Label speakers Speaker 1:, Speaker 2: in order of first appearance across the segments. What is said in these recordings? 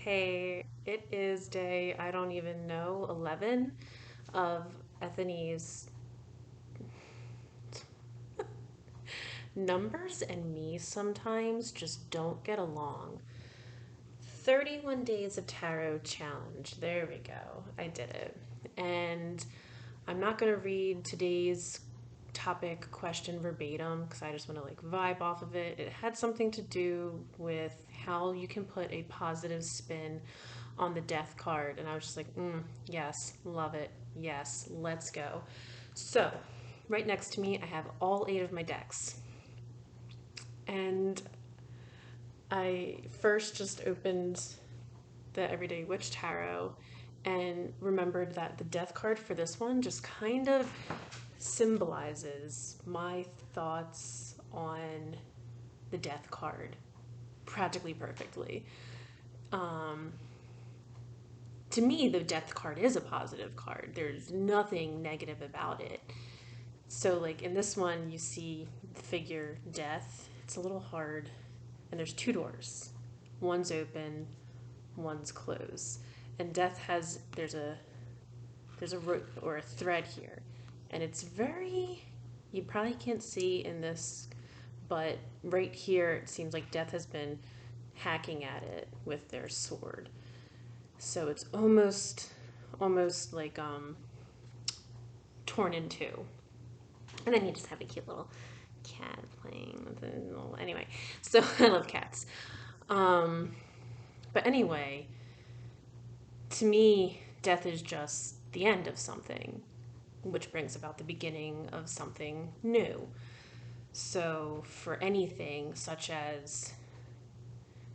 Speaker 1: Hey, it is day, I don't even know, 11 of Ethony's numbers and me sometimes just don't get along. 31 days of tarot challenge. There we go. I did it. And I'm not going to read today's topic question verbatim because I just want to vibe off of it. It had something to do with how you can put a positive spin on the death card. And I was just like, yes, love it. Yes, let's go. So, right next to me, I have all 8 of my decks. And I first just opened the Everyday Witch Tarot and remembered that the death card for this one just kind of symbolizes my thoughts on the death card practically perfectly. To me, the death card is a positive card. There's nothing negative about it. So, in this one, you see the figure death. It's a little hard. And there's 2 doors. One's open, one's closed. And death has, there's a rope or a thread here. And it's very, you probably can't see in this, but right here, it seems like death has been hacking at it with their sword. So it's almost like torn in two. And then you just have a cute little cat playing with it. Anyway, so I love cats. But anyway, to me, death is just the end of something, which brings about the beginning of something new. So for anything, such as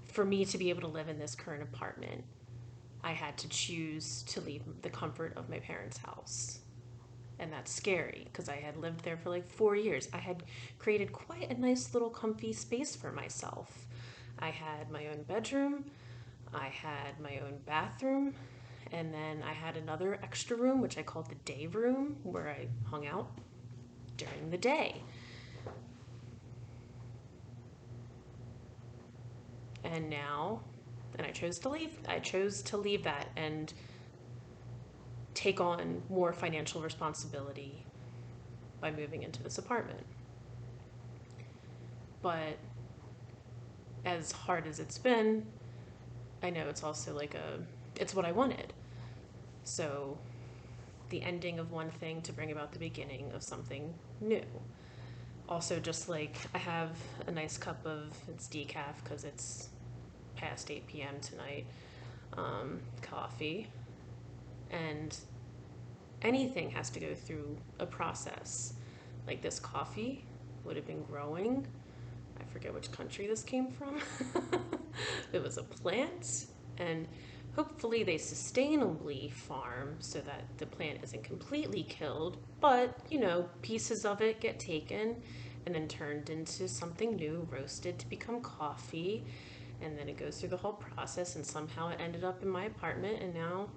Speaker 1: for me to be able to live in this current apartment, I had to choose to leave the comfort of my parents' house. And that's scary because I had lived there for 4 years. I had created quite a nice little comfy space for myself. I had my own bedroom, I had my own bathroom, and then I had another extra room, which I called the day room, where I hung out during the day. And now, and I chose to leave. I chose to leave that and take on more financial responsibility by moving into this apartment. But as hard as it's been, I know it's also it's what I wanted. So the ending of one thing to bring about the beginning of something new. Also, just I have a nice cup of, it's decaf because it's past 8 p.m. tonight, coffee. And anything has to go through a process. Like this coffee would have been growing. I forget which country this came from. It was a plant, and hopefully they sustainably farm so that the plant isn't completely killed, but pieces of it get taken and then turned into something new, roasted to become coffee, and then it goes through the whole process, and somehow it ended up in my apartment, and now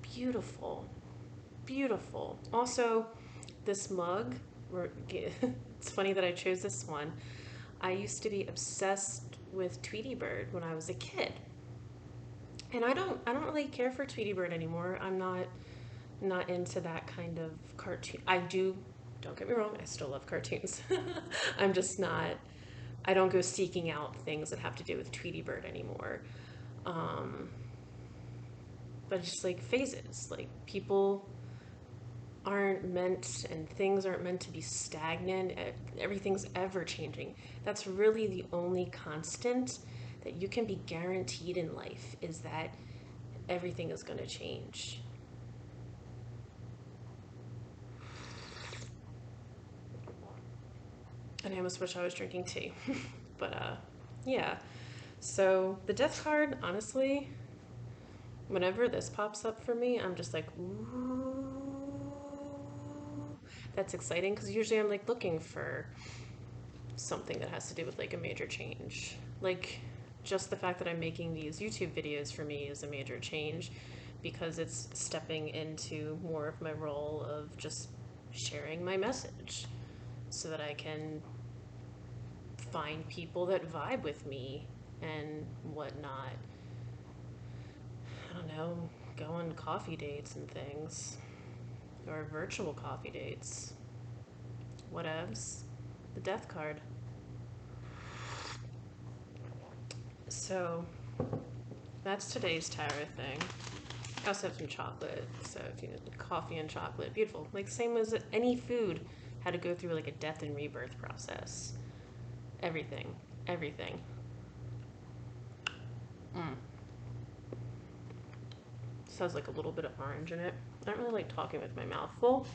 Speaker 1: beautiful, beautiful. Also, this mug, it's funny that I chose this one. I used to be obsessed with Tweety Bird when I was a kid. And I don't really care for Tweety Bird anymore. I'm not into that kind of cartoon. I do, don't get me wrong, I still love cartoons. I'm just not, I don't go seeking out things that have to do with Tweety Bird anymore. But it's just phases. People aren't meant, and things aren't meant to be stagnant. Everything's ever changing. That's really the only constant that you can be guaranteed in life, is that everything is going to change. And I almost wish I was drinking tea. But yeah. So the death card, honestly, whenever this pops up for me, I'm just like, ooh, that's exciting, because usually I'm looking for something that has to do with a major change. Just the fact that I'm making these YouTube videos for me is a major change, because it's stepping into more of my role of just sharing my message so that I can find people that vibe with me and whatnot. I don't know, go on coffee dates and things, or virtual coffee dates. Whatevs. The death card. So that's today's tarot thing. I also have some chocolate, so if you need coffee and chocolate, beautiful. Like same as any food had to go through like a death and rebirth process. Everything. Everything. This has like a little bit of orange in it. I don't really like talking with my mouth full,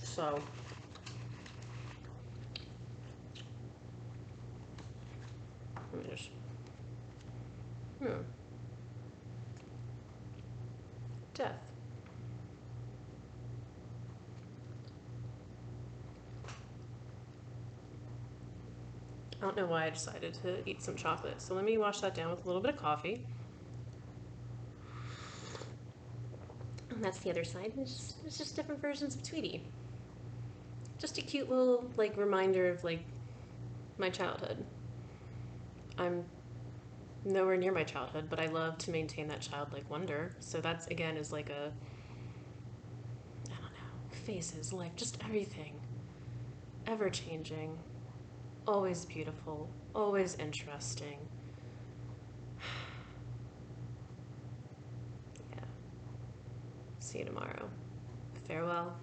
Speaker 1: so let me just death. I don't know why I decided to eat some chocolate. So let me wash that down with a little bit of coffee. And that's the other side. It's just different versions of Tweety. Just a cute little like reminder of like my childhood. I'm nowhere near my childhood, but I love to maintain that childlike wonder. So that's again is like a, I don't know, phases, life, just everything. Ever changing. Always beautiful. Always interesting. Yeah. See you tomorrow. Farewell.